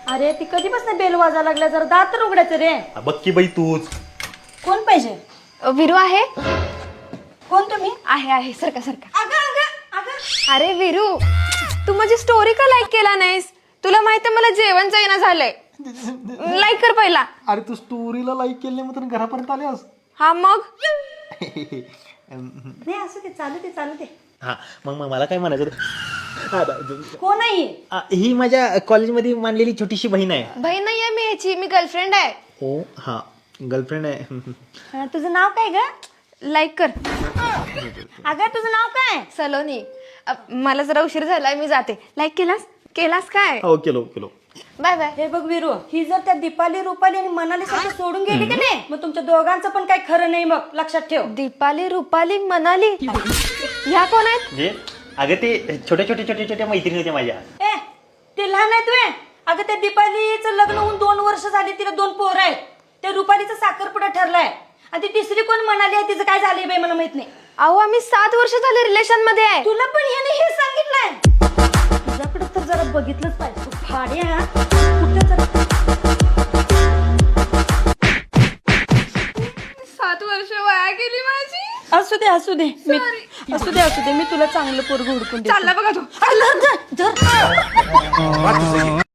अरे ती कधीपासून बेल वाजा लागल्या, जरा दात तर उघडायचं रे. बघ की बाई तूच. कोण पाहिजे? विरू आहे. कोण तुम्ही? आहे सारखा सारखा. अगं अगं अगं अरे विरू, तू माझी स्टोरी का लाईक केला नाहीस? तुला माहिती मला जेवण जाईना झालंय. लाईक कर पहिला. अरे तू स्टोरीला लाईक केली नाही मग घरापर्यंत आल्यास. हा मग नाही असू दे, चालू दे. हा मग मला काय म्हणायचं होतं? कोण आहे? ही माझ्या कॉलेजमध्ये मानलेली छोटीशी बहीण आहे. बहीण नाहीये मी ह्याची, मी गर्लफ्रेंड आहे. ओ हा गर्लफ्रेंड आहे. तुझं नाव काय ग? लाईक कर. अगं तुझं नाव काय? सलोनी. मला जरा उशीर झालाय, मी जाते. लाईक केलास काय? हो केलो. Bye bye. हे बघ वीरू, ही जर त्या दीपाली रुपाली आणि मनाली सारखं सोडून गेली की नाही, मग तुमच्या दोघांचं पण काही खरं नाही. मग लक्षात ठेव. दीपाली रुपाली मनाली ह्या कोण आहेत? म्हणजे अगं ते छोट्या मैत्रिणी होत्या माझ्या. ए ते लहान आहेत वे. अगं त्या दीपालीचं लग्न होऊन 2 वर्ष झाली, तिला 2 पोरं आहेत. त्या रुपालीचा साखरपुडा ठरलाय आणि ती तिसरी कोण म्हणाली आहे, तिचं काय झालंय बाई मला माहित नाही. अहो आम्ही 7 वर्ष झाले रिलेशन मध्ये आहे. तुला पण ह्याने हे सांगितलंय? तुझ्याकडे तर जरा बघितलंच पाहिजे. तू फाड्या कुठं जरा 7 वर्ष वाया गेली माझी. असू दे असू दे मी तुला चांगलं पोरग हुडकून देते. चालला बघा तो. धर.